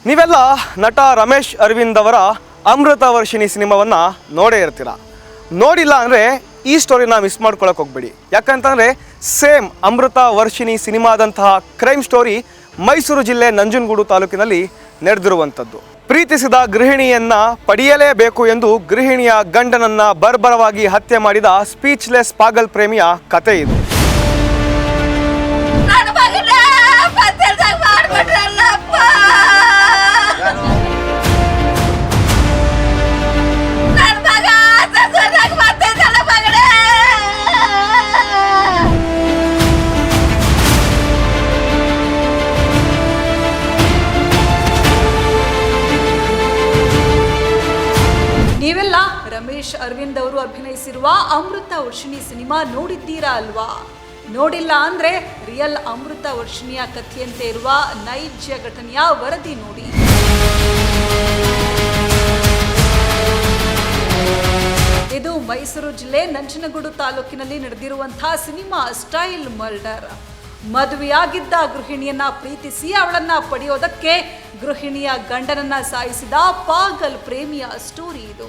ನೀವೆಲ್ಲ ನಟ ರಮೇಶ್ ಅರವಿಂದ್ ಅವರ ಅಮೃತ ವರ್ಷಿಣಿ ಸಿನಿಮಾವನ್ನು ನೋಡೇ ಇರ್ತೀರ. ನೋಡಿಲ್ಲ ಅಂದರೆ ಈ ಸ್ಟೋರಿನ ಮಿಸ್ ಮಾಡ್ಕೊಳಕ್ಕೆ ಹೋಗ್ಬೇಡಿ. ಯಾಕಂತಂದರೆ ಸೇಮ್ ಅಮೃತ ವರ್ಷಿಣಿ ಸಿನಿಮಾದಂತಹ ಕ್ರೈಮ್ ಸ್ಟೋರಿ ಮೈಸೂರು ಜಿಲ್ಲೆ ನಂಜನಗೂಡು ತಾಲೂಕಿನಲ್ಲಿ ನಡೆದಿರುವಂಥದ್ದು. ಪ್ರೀತಿಸಿದ ಗೃಹಿಣಿಯನ್ನ ಪಡೆಯಲೇಬೇಕು ಎಂದು ಗೃಹಿಣಿಯ ಗಂಡನನ್ನ ಬರ್ಬರವಾಗಿ ಹತ್ಯೆ ಮಾಡಿದ ಸ್ಪೀಚ್ಲೆಸ್ ಪಾಗಲ್ ಪ್ರೇಮಿಯ ಕತೆ ಇದು. ನೀವೆಲ್ಲ ರಮೇಶ್ ಅರವಿಂದ್ ಅವರು ಅಭಿನಯಿಸಿರುವ ಅಮೃತ ವರ್ಷಿಣಿ ಸಿನಿಮಾ ನೋಡಿದ್ದೀರಾ ಅಲ್ವಾ? ನೋಡಿಲ್ಲ ಅಂದ್ರೆ ರಿಯಲ್ ಅಮೃತ ವರ್ಷಿಣಿಯ ಕಥೆಯಂತೆ ಇರುವ ನೈಜ ಘಟನೆಯ ವರದಿ ನೋಡಿ. ಇದು ಮೈಸೂರು ಜಿಲ್ಲೆ ನಂಜನಗೂಡು ತಾಲೂಕಿನಲ್ಲಿ ನಡೆದಿರುವಂತಹ ಸಿನಿಮಾ ಸ್ಟೈಲ್ ಮರ್ಡರ್. ಮದುವೆಯಾಗಿದ್ದ ಗೃಹಿಣಿಯನ್ನ ಪ್ರೀತಿಸಿ ಅವಳನ್ನ ಪಡೆಯೋದಕ್ಕೆ ಗೃಹಿಣಿಯ ಗಂಡನನ್ನ ಸಾಯಿಸಿದ ಪಾಗಲ್ ಪ್ರೇಮಿಯ ಸ್ಟೋರಿ ಇದು.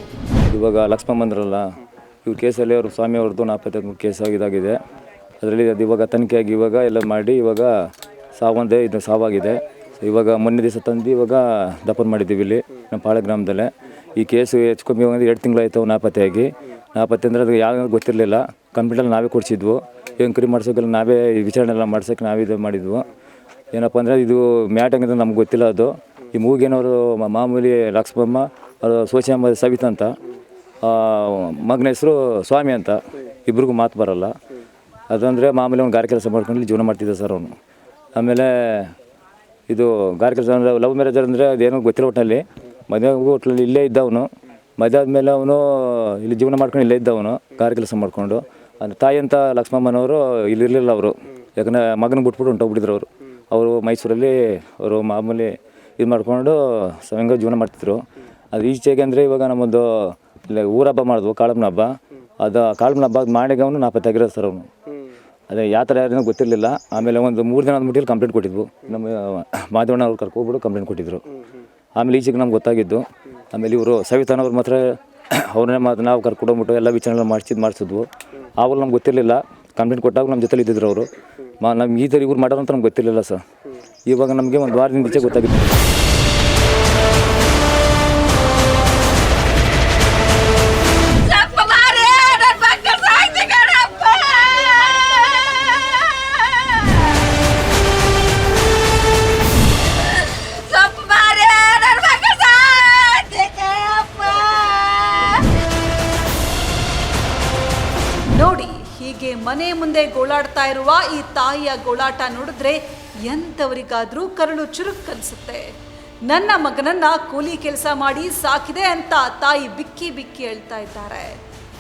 ಇವಾಗ ಲಕ್ಷ್ಮಣ ಬಂದ್ರಲ್ಲ, ಇವ್ರ ಕೇಸಲ್ಲಿ ಅವರು ಸ್ವಾಮಿ ಅವ್ರದ್ದು ನಾಪತ್ತೆ ಕೇಸ್ ಇದಾಗಿದೆ. ಅದರಲ್ಲಿ ಅದು ಇವಾಗ ತನಿಖೆಯಾಗಿ ಇವಾಗ ಎಲ್ಲ ಮಾಡಿ ಇವಾಗ ಇದು ಸಾವಾಗಿದೆ. ಇವಾಗ ಮೊನ್ನೆ ದಿವಸ ತಂದು ಇವಾಗ ದಫನ್ ಮಾಡಿದ್ದೀವಿ ಇಲ್ಲಿ ನಮ್ಮ ಪಾಳೆ ಗ್ರಾಮದಲ್ಲೇ. ಈ ಕೇಸು ಹೆಚ್ಚು ಕಮ್ಮಿ 2 ತಿಂಗಳಾಯ್ತು ನಾಪತ್ತೆಯಾಗಿ. ನಾಪತ್ತೆ ಅಂದರೆ ಅದು ಯಾರು ಗೊತ್ತಿರಲಿಲ್ಲ. ಕಂಪ್ಯೂಟರ್ ನಾವೇ ಕೊಡಿಸಿದ್ವು, ಎಂಕ್ವೈರಿ ಮಾಡ್ಸೋಕೆಲ್ಲ ನಾವೇ ವಿಚಾರಣೆ ಎಲ್ಲ ಮಾಡ್ಸೋಕೆ ನಾವೇ ಇದು ಮಾಡಿದ್ವು. ಏನಪ್ಪ ಅಂದರೆ ಇದು ಮ್ಯಾಟಂಗಿದ್ರೆ ನಮ್ಗೆ ಗೊತ್ತಿಲ್ಲ. ಅದು ಈ ಮೂಗೇನವರು ಮಾಮೂಲಿ ಲಕ್ಷ್ಮಮ್ಮ, ಅದು ಸೋಚಿಯಮ್ಮ ಸವಿತಾ ಅಂತ, ಮಗನ ಹೆಸರು ಸ್ವಾಮಿ ಅಂತ. ಇಬ್ರಿಗೂ ಮಾತು ಬರೋಲ್ಲ. ಅದಂದರೆ ಮಾಮೂಲಿ ಅವ್ನು ಗಾರೆ ಕೆಲಸ ಮಾಡ್ಕೊಂಡು ಜೀವನ ಮಾಡ್ತಿದ್ದ ಸರ್ ಅವನು. ಆಮೇಲೆ ಇದು ಗಾರೆ ಕೆಲಸ ಅಂದರೆ ಲವ್ ಮ್ಯಾರೇಜ್ ಅಂದರೆ ಅದೇನೋ ಗೊತ್ತಿಲ್ಲ. ಒಟ್ಟಿನಲ್ಲಿ ಮದುವೆ ಒಟ್ಟಿನಲ್ಲಿ ಇಲ್ಲೇ ಇದ್ದವನು. ಮದುವೆ ಆದಮೇಲೆ ಅವನು ಇಲ್ಲಿ ಜೀವನ ಮಾಡ್ಕೊಂಡು ಇಲ್ಲೇ ಇದ್ದವನು ಗಾರೆ ಕೆಲಸ ಮಾಡಿಕೊಂಡು. ಅಂದರೆ ತಾಯಿ ಅಂತ ಲಕ್ಷ್ಮಮ್ಮನವರು ಇಲ್ಲಿರಲಿಲ್ಲ ಅವರು. ಯಾಕಂದರೆ ಮಗನ ಬಿಟ್ಬಿಟ್ಟು ಹೊಂಟೋಗ್ಬಿಟ್ಟಿದ್ರು ಅವರು. ಅವರು ಮೈಸೂರಲ್ಲಿ ಅವರು ಮಾಮೂಲಿ ಇದು ಮಾಡಿಕೊಂಡು ಸಂಗ ಜೀವನ ಮಾಡ್ತಿದ್ರು. ಅದು ಈಚೆಗೆ ಅಂದರೆ ಇವಾಗ ನಮ್ಮದು ಇಲ್ಲ ಊರ ಹಬ್ಬ ಮಾಡಿದ್ವು, ಕಾಳಮ್ಮನ ಹಬ್ಬ. ಅದು ಕಾಳಮ್ಮನ ಹಬ್ಬ ಮಾಡಿಗೆ ಅವನು ನಾಪತ್ತಾಗಿರೋದು ಸರ್ ಅವನು. ಅದೇ ಯಾವ ಥರ ಯಾರೇನೋ ಗೊತ್ತಿರಲಿಲ್ಲ. ಆಮೇಲೆ ಒಂದು 3 ದಿನ ಅಂದ್ಬಿಟ್ಟು ಕಂಪ್ಲೇಂಟ್ ಕೊಟ್ಟಿದ್ವು. ನಮ್ಮ ಮಾದೇವಣ್ಣ ಅವ್ರು ಕರ್ಕೊಬಿಟ್ಟು ಕಂಪ್ಲೇಂಟ್ ಕೊಟ್ಟಿದ್ರು. ಆಮೇಲೆ ಈಚೆಗೆ ನಮ್ಗೆ ಗೊತ್ತಾಗಿದ್ದು. ಆಮೇಲೆ ಇವರು ಸವಿತಾನವ್ರು ಮಾತ್ರ ಅವ್ರನ್ನೇ ನಾವು ಕರ್ಕೊಂಡೋಗ್ಬಿಟ್ಟು ಎಲ್ಲ ವಿಚಾರಣೆ ಮಾಡಿಸಿದ್ವು. ಆವಾಗ ನಮ್ಗೆ ಗೊತ್ತಿರಲಿಲ್ಲ. ಕಂಪ್ಲೇಂಟ್ ಕೊಟ್ಟಾಗ ನಮ್ಮ ಜೊತೆಲಿ ಇದ್ದಿದ್ರು ಅವರು. ನಮ್ಗೆ ಈ ಥರ ಇವ್ರು ಮಾಡೋರು ಅಂತ ನಮ್ಗೆ ಗೊತ್ತಿರಲಿಲ್ಲ ಸರ್. ಇವಾಗ ನಮಗೆ ಒಂದು ವಾರದಿಂದ ಈಚೆ ಗೊತ್ತಾಗಿತ್ತು. ನೋಡಿ, ಹೀಗೆ ಮನೆ ಮುಂದೆ ಗೋಳಾಡ್ತಾ ಇರುವ ಈ ತಾಯಿಯ ಗೋಳಾಟ ನೋಡಿದ್ರೆ ಎಂಥವರಿಗಾದ್ರೂ ಕರುಳು ಚುರುಕನ್ಸುತ್ತೆ. ನನ್ನ ಮಗನನ್ನ ಕೂಲಿ ಕೆಲಸ ಮಾಡಿ ಸಾಕಿದೆ ಅಂತ ತಾಯಿ ಬಿಕ್ಕಿ ಬಿಕ್ಕಿ ಹೇಳ್ತಾ ಇದ್ದಾರೆ.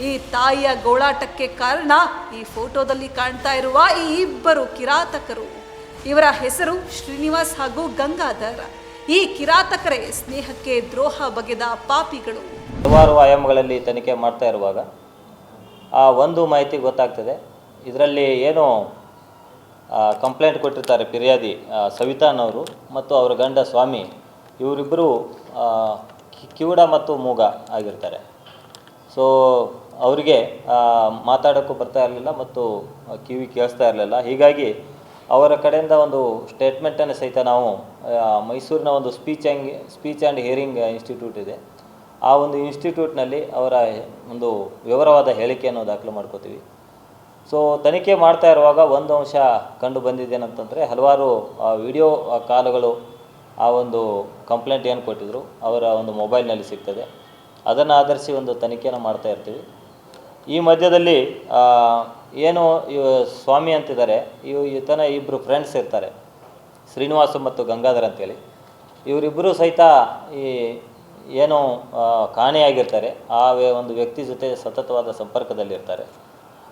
ಈ ತಾಯಿಯ ಗೋಳಾಟಕ್ಕೆ ಕಾರಣ ಈ ಫೋಟೋದಲ್ಲಿ ಕಾಣ್ತಾ ಇರುವ ಈ ಇಬ್ಬರು ಕಿರಾತಕರು. ಇವರ ಹೆಸರು ಶ್ರೀನಿವಾಸ್ ಹಾಗೂ ಗಂಗಾಧರ್. ಈ ಕಿರಾತಕರೇ ಸ್ನೇಹಕ್ಕೆ ದ್ರೋಹ ಬಗೆದ ಪಾಪಿಗಳು. ಹಲವಾರು ಆಯಾಮಗಳಲ್ಲಿ ತನಿಖೆ ಮಾಡ್ತಾ ಇರುವಾಗ ಒಂದು ಮಾಹಿತಿ ಗೊತ್ತಾಗ್ತದೆ. ಇದರಲ್ಲಿ ಏನು ಕಂಪ್ಲೇಂಟ್ ಕೊಟ್ಟಿರ್ತಾರೆ ಫಿರ್ಯಾದಿ ಸವಿತಾನವರು ಮತ್ತು ಅವರ ಗಂಡ ಸ್ವಾಮಿ, ಇವರಿಬ್ಬರು ಕಿವುಡ ಮತ್ತು ಮೂಗ ಆಗಿರ್ತಾರೆ. ಸೊ ಅವರಿಗೆ ಮಾತಾಡೋಕ್ಕೂ ಬರ್ತಾ ಇರಲಿಲ್ಲ ಮತ್ತು ಕಿವಿ ಕೇಳಿಸ್ತಾ ಇರಲಿಲ್ಲ. ಹೀಗಾಗಿ ಅವರ ಕಡೆಯಿಂದ ಒಂದು ಸ್ಟೇಟ್ಮೆಂಟನ್ನು ಸಹಿತ ನಾವು ಮೈಸೂರಿನ ಒಂದು ಸ್ಪೀಚ್ ಆ್ಯಂಡ್ ಹಿಯರಿಂಗ್ ಇನ್ಸ್ಟಿಟ್ಯೂಟ್ ಇದೆ. ಆ ಒಂದು ಇನ್ಸ್ಟಿಟ್ಯೂಟ್ನಲ್ಲಿ ಅವರ ಒಂದು ವಿವರವಾದ ಹೇಳಿಕೆಯನ್ನು ದಾಖಲು ಮಾಡ್ಕೋತೀವಿ. ಸೊ ತನಿಖೆ ಮಾಡ್ತಾ ಇರುವಾಗ ಒಂದು ಅಂಶ ಕಂಡು ಬಂದಿದ್ದೇನಂತಂದರೆ, ಹಲವಾರು ವಿಡಿಯೋ ಕಾಲುಗಳು ಆ ಒಂದು ಕಂಪ್ಲೇಂಟ್ ಏನು ಕೊಟ್ಟಿದ್ರು ಅವರ ಒಂದು ಮೊಬೈಲ್ನಲ್ಲಿ ಸಿಗ್ತದೆ. ಅದನ್ನು ಆಧರಿಸಿ ಒಂದು ತನಿಖೆಯನ್ನು ಮಾಡ್ತಾ ಇರ್ತೀವಿ. ಈ ಮಧ್ಯದಲ್ಲಿ ಏನು ಸ್ವಾಮಿ ಅಂತಿದ್ದಾರೆ, ಈತನ ಇಬ್ಬರು ಫ್ರೆಂಡ್ಸ್ ಇರ್ತಾರೆ, ಶ್ರೀನಿವಾಸ ಮತ್ತು ಗಂಗಾಧರ್ ಅಂತೇಳಿ. ಇವರಿಬ್ಬರು ಸಹಿತ ಈ ಏನು ಕಾಣೆಯಾಗಿರ್ತಾರೆ ಆ ಒಂದು ವ್ಯಕ್ತಿ ಜೊತೆ ಸತತವಾದ ಸಂಪರ್ಕದಲ್ಲಿರ್ತಾರೆ.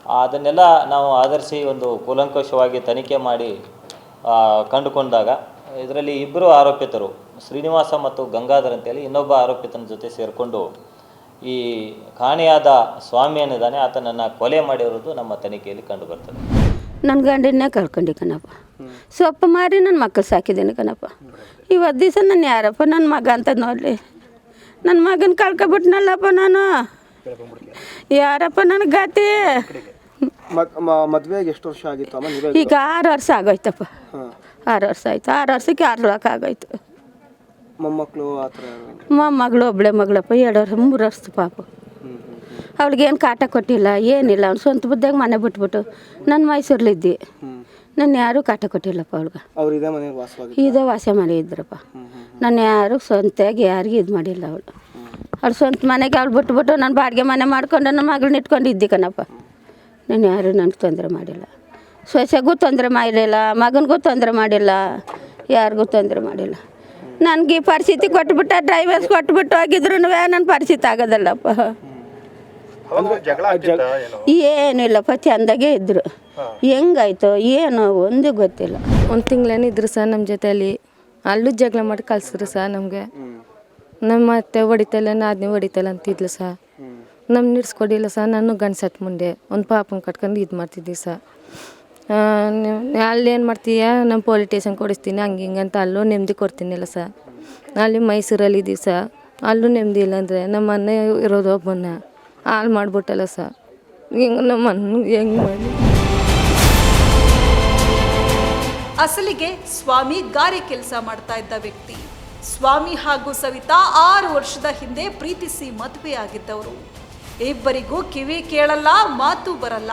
ಅದನ್ನೆಲ್ಲ ನಾವು ಆಧರಿಸಿ ಒಂದು ಕೂಲಂಕಷವಾಗಿ ತನಿಖೆ ಮಾಡಿ ಕಂಡುಕೊಂಡಾಗ ಇದರಲ್ಲಿ ಇಬ್ಬರು ಆರೋಪಿತರು ಶ್ರೀನಿವಾಸ ಮತ್ತು ಗಂಗಾಧರ್ ಅಂತೇಳಿ ಇನ್ನೊಬ್ಬ ಆರೋಪಿತನ ಜೊತೆ ಸೇರಿಕೊಂಡು ಈ ಕಾಣೆಯಾದ ಸ್ವಾಮಿ ಏನಿದ್ದಾನೆ ಆತನನ್ನು ಕೊಲೆ ಮಾಡಿರೋದು ನಮ್ಮ ತನಿಖೆಯಲ್ಲಿ ಕಂಡು ಬರ್ತದೆ. ನನ್ನ ಗಂಡನ್ನೇ ಕಳ್ಕೊಂಡೆ ಕಣಪ್ಪ. ಸೊಪ್ಪು ಮಾರಿ ನನ್ನ ಮಕ್ಕಳು ಸಾಕಿದ್ದೇನೆ ಕಣಪ್ಪ. ಇವತ್ತು ದಿವಸ ನಾನು ಯಾರಪ್ಪ ನನ್ನ ಮಗ ಅಂತ ನೋಡಲಿ. ನನ್ನ ಮಗನ ಕಳ್ಕೊಬಿಟ್ನಲ್ಲಪ್ಪ ನಾನು. ಯಾರಪ್ಪ ನನಗೆ ಗತಿ. ಮದುವೆಗೆ ಎಷ್ಟು ವರ್ಷ ಆಗಿತ್ತು ಅಮ್ಮ? ಈಗ 6 ವರ್ಷ ಆಗೋಯ್ತಪ್ಪ. 6 ವರ್ಷ ಆಯ್ತು. 6 ವರ್ಷಕ್ಕೆ 6 ಲಕ್ಷ ಆಗೋಯ್ತು. ಮೊಮ್ಮಕ್ಕಳು ಆ ಥರ? ಮೊಮ್ಮಗಳು ಒಬ್ಬಳೆ ಮಗಳಪ್ಪ, 2 ವರ್ಷ 3 ವರ್ಷದ ಪಾಪ. ಅವ್ಳಿಗೇನು ಕಾಟ ಕೊಟ್ಟಿಲ್ಲ, ಏನಿಲ್ಲ. ಅವ್ನು ಸ್ವಂತ ಬುದ್ಧಾಗ ಮನೆ ಬಿಟ್ಬಿಟ್ಟು ನಾನು ಮೈಸೂರಲ್ಲಿದ್ದೆ. ನಾನು ಯಾರೂ ಕಾಟ ಕೊಟ್ಟಿಲ್ಲಪ್ಪ ಅವ್ಳಿಗೆ. ಅವ್ರು ಇದೇ ಮನೆಗೆ ವಾಸವಾಗಿ ಇದೇ ವಾಸ ಮನೆ ಇದ್ರಪ್ಪ. ನಾನು ಯಾರು ಸ್ವಂತಾಗಿ ಯಾರಿಗೂ ಇದು ಮಾಡಿಲ್ಲ. ಅವಳು ಸ್ವಂತ ಮನೆಗೆ ಅವ್ಳು ಬಿಟ್ಬಿಟ್ಟು ನಾನು ಬಾಡಿಗೆ ಮನೆ ಮಾಡ್ಕೊಂಡು ನನ್ನ ಮಗಳನ್ನ ಇಟ್ಕೊಂಡಿದ್ದೆ ಕಣಪ್ಪ. ನಾನು ಯಾರು ನನಗೆ ತೊಂದರೆ ಮಾಡಿಲ್ಲ. ಸೊಸೆಗೂ ತೊಂದರೆ ಮಾಡಿಲ್ಲ, ಮಗನಿಗೂ ತೊಂದರೆ ಮಾಡಿಲ್ಲ, ಯಾರಿಗೂ ತೊಂದರೆ ಮಾಡಿಲ್ಲ. ನನಗೆ ಈ ಪರಿಸ್ಥಿತಿ ಕೊಟ್ಬಿಟ್ಟ, ಡ್ರೈವರ್ಸ್ ಕೊಟ್ಬಿಟ್ಟು ಹೋಗಿದ್ರು ನನ್ನ ಪರಿಸ್ಥಿತಿ ಆಗೋದಲ್ಲಪ್ಪ. ಏನಿಲ್ಲಪ್ಪ, ಚೆಂದಾಗೆ ಇದ್ರು. ಹೆಂಗಾಯ್ತು ಏನೋ ಒಂದು ಗೊತ್ತಿಲ್ಲ. ಒಂದು ತಿಂಗಳೇನಿದ್ರು ಸರ್ ನಮ್ಮ ಜೊತೆಯಲ್ಲಿ. ಅಲ್ಲೂ ಜಗಳ ಮಾಡಿ ಕಳ್ಸಿದ್ರು ಸರ್ ನಮಗೆ. ನಮ್ಮ ಅತ್ತೆ ಹೊಡಿತಲ್ಲ, ನಾದ್ನಿ ಹೊಡಿತಲ್ಲ ಅಂತಿದ್ಲು ಸರ್. ನಮ್ಮ ನಿಡ್ಸ್ಕೊಡಿಲ್ಲ ಸರ್. ನಾನು ಗಂಡ್ಸತ್ ಮುಂದೆ ಒಂದು ಪಾಪನ ಕಟ್ಕೊಂಡು ಇದು ಮಾಡ್ತಿದ್ವಿ ಸರ್. ಅಲ್ಲಿ ಏನು ಮಾಡ್ತೀಯ, ನಮ್ಮ ಪೊಲೀಸ್ ಸ್ಟೇಷನ್ ಕೊಡಿಸ್ತೀನಿ ಹಂಗೆ ಹಿಂಗೆ ಅಂತ ಅಲ್ಲೂ ನೆಮ್ಮದಿ ಕೊಡ್ತೀನಿಲ್ಲ ಸರ್. ಅಲ್ಲಿ ಮೈಸೂರಲ್ಲಿ ಇದ್ದೀವಿ ಸರ್, ಅಲ್ಲೂ ನೆಮ್ಮದಿ ಇಲ್ಲ ಅಂದರೆ ನಮ್ಮ ಅಣ್ಣ ಇರೋದು ಒಬ್ಬನ್ನ ಹಾಳು ಮಾಡಿಬಿಟ್ಟಲ್ಲ ಸರ್. ಹಿಂಗೆ ನಮ್ಮ ಅಣ್ಣಗೆ ಹೆಂಗೆ ಮಾಡಿ. ಅಸಲಿಗೆ ಸ್ವಾಮಿ ಗಾರೆ ಕೆಲಸ ಮಾಡ್ತಾ ಇದ್ದ ವ್ಯಕ್ತಿ. ಸ್ವಾಮಿ ಹಾಗೂ ಸವಿತಾ 6 ವರ್ಷದ ಹಿಂದೆ ಪ್ರೀತಿಸಿ ಮದುವೆಯಾಗಿದ್ದವರು. ಇಬ್ಬರಿಗೂ ಕಿವಿ ಕೇಳಲ್ಲ, ಮಾತು ಬರಲ್ಲ.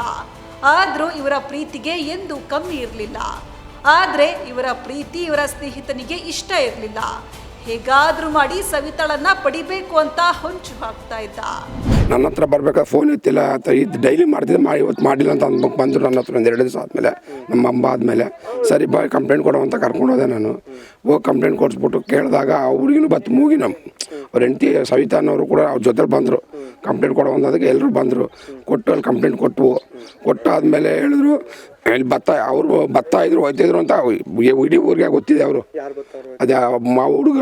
ಆದರೂ ಇವರ ಪ್ರೀತಿಗೆ ಎಂದೂ ಕಮ್ಮಿ ಇರಲಿಲ್ಲ. ಆದರೆ ಇವರ ಪ್ರೀತಿ ಇವರ ಸ್ನೇಹಿತನಿಗೆ ಇಷ್ಟ ಇರಲಿಲ್ಲ. ಹೇಗಾದರೂ ಮಾಡಿ ಸವಿತಾಳನ್ನ ಪಡಿಬೇಕು ಅಂತ ಹೊಂಚು ಹಾಕ್ತಾ ಇದ್ದ. ನನ್ನ ಹತ್ರ ಬರ್ಬೇಕಾದ್ರೆ ಫೋನ್ ಎತ್ತಿಲ್ಲ, ಇದು ಡೈಲಿ ಮಾಡ್ತಿದ್ದೆ, ಇವತ್ತು ಮಾಡಿಲ್ಲ ಅಂತ ಅಂದ್ಬಿಟ್ಟು ಬಂದರು ನನ್ನ ಹತ್ರ. 1-2 ದಿವಸ ಆದಮೇಲೆ ನಮ್ಮ ಅಮ್ಮ ಆದಮೇಲೆ ಸರಿ ಬಾ ಕಂಪ್ಲೇಂಟ್ ಕೊಡೋ ಅಂತ ಕರ್ಕೊಂಡು ಹೋದೆ ನಾನು. ಹೋಗಿ ಕಂಪ್ಲೇಂಟ್ ಕೊಡಿಸ್ಬಿಟ್ಟು ಕೇಳಿದಾಗ ಅವ್ರಿಗೂ ಮೂಗಿ ಅವ್ರ ಹೆಂಡತಿ ಸವಿತಾ ಅನ್ನೋರು ಕೂಡ ಅವ್ರ ಜೊತೆಲಿ ಬಂದರು ಕಂಪ್ಲೇಂಟ್ ಕೊಡೋ ಅಂದದಕ್ಕೆ. ಎಲ್ಲರೂ ಬಂದರು, ಕೊಟ್ಟು ಅಲ್ಲಿ ಕಂಪ್ಲೇಂಟ್ ಕೊಟ್ಟಾದ್ಮೇಲೆ ಹೇಳಿದ್ರು ಇಲ್ಲಿ ಅವರು ಇದ್ರು ಹೋಯ್ತಿದ್ರು ಅಂತ ಇಡೀ ಊರಿಗೆ ಗೊತ್ತಿದೆ. ಅವರು ಅದೇ ಹುಡುಗ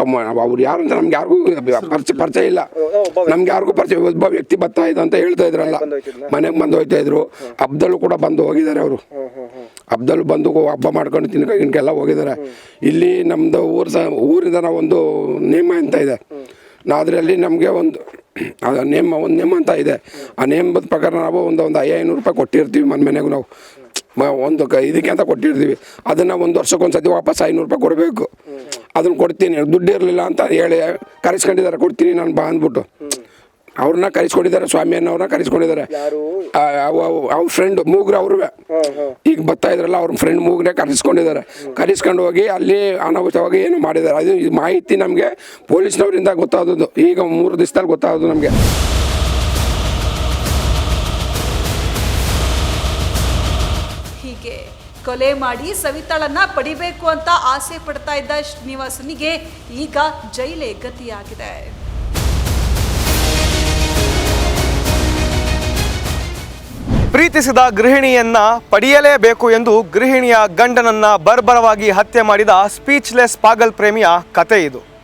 ಅವ್ರು ಯಾರು ಅಂತ ನಮ್ಗೆ ಯಾರಿಗೂ ಪರಿಚಯ ಇಲ್ಲ. ನಮ್ಗೆ ಯಾರಿಗೂ ಪರಿಚಯ. ಒಬ್ಬ ವ್ಯಕ್ತಿ ಬರ್ತಾ ಇದ್ದ ಅಂತ ಹೇಳ್ತಾ ಇದ್ರಲ್ಲ, ಮನೆಗೆ ಬಂದು ಹೋಯ್ತಾ ಇದ್ರು. ಹಬ್ಬದಲ್ಲೂ ಕೂಡ ಬಂದು ಹೋಗಿದ್ದಾರೆ ಅವರು. ಹಬ್ಬದಲ್ಲೂ ಬಂದು ಹಬ್ಬ ಮಾಡ್ಕೊಂಡು ತಿನ್ಕೊಂಡ್ಗೆಲ್ಲ ಹೋಗಿದ್ದಾರೆ. ಇಲ್ಲಿ ನಮ್ಮದು ಊರಿಂದ ನಾವು ಒಂದು ನೇಮ ಅಂತ ಇದೆ, ಅದರಲ್ಲಿ ನಮಗೆ ಒಂದು ನೇಮ ಅಂತ ಇದೆ. ಆ ನೇಮದ ಪ್ರಕಾರ ನಾವು ಒಂದು 500 ರೂಪಾಯಿ ಕೊಟ್ಟಿರ್ತೀವಿ ಮನೆಗೂ. ನಾವು ಒಂದು ಇದಕ್ಕೆ ಅಂತ ಕೊಟ್ಟಿರ್ತೀವಿ. ಅದನ್ನು 1 ವರ್ಷಕ್ಕೊಂದು ಸತಿ ವಾಪಸ್ 500 ರೂಪಾಯಿ ಕೊಡಬೇಕು. ಅದನ್ನು ಕೊಡ್ತೀನಿ, ದುಡ್ಡು ಇರಲಿಲ್ಲ ಅಂತ ಹೇಳಿ ಕರೆಸ್ಕೊಂಡಿದ್ದಾರೆ. ಕೊಡ್ತೀನಿ ನಾನು ಬಾ ಅಂದ್ಬಿಟ್ಟು ಅವ್ರನ್ನ ಕರೆಸ್ಕೊಂಡಿದ್ದಾರೆ. ಸ್ವಾಮಿಯನ್ನವ್ರನ್ನ ಕರೆಸ್ಕೊಂಡಿದ್ದಾರೆ. ಅವ್ರ ಫ್ರೆಂಡ್ ಮೂಗ್ರೆ ಅವ್ರೂ ಈಗ ಬರ್ತಾ ಇದ್ರಲ್ಲ, ಅವ್ರ ಫ್ರೆಂಡ್ ಮೂಗ್ರೆ ಕರೆಸ್ಕೊಂಡಿದ್ದಾರೆ. ಕರೆಸ್ಕೊಂಡು ಹೋಗಿ ಅಲ್ಲಿ ಅನಾಹುತವಾಗಿ ಏನು ಮಾಡಿದ್ದಾರೆ. ಅದು ಈ ಮಾಹಿತಿ ನಮಗೆ ಪೊಲೀಸ್ನವರಿಂದ ಗೊತ್ತಾದದ್ದು. ಈಗ 3 ದಿವಸದಲ್ಲಿ ಗೊತ್ತಾಗೋದು ನಮಗೆ. ಹೀಗೆ ಕೊಲೆ ಮಾಡಿ ಸವಿತಾಳನ್ನ ಪಡಿಬೇಕು ಅಂತ ಆಸೆ ಪಡ್ತಾ ಇದ್ದ ಶ್ರೀನಿವಾಸನಿಗೆ ಈಗ ಜೈಲೇ ಗತಿಯಾಗಿದೆ. ಪ್ರೀತಿಸಿದ ಗೃಹಿಣಿಯನ್ನ ಪಡೆಯಲೇಬೇಕು ಎಂದು ಗೃಹಿಣಿಯ ಗಂಡನನ್ನ ಬರ್ಬರವಾಗಿ ಹತ್ಯೆ ಮಾಡಿದ ಸ್ಪೀಚ್ಲೆಸ್ ಪಾಗಲ್ ಪ್ರೇಮಿಯ ಕತೆ ಇದು.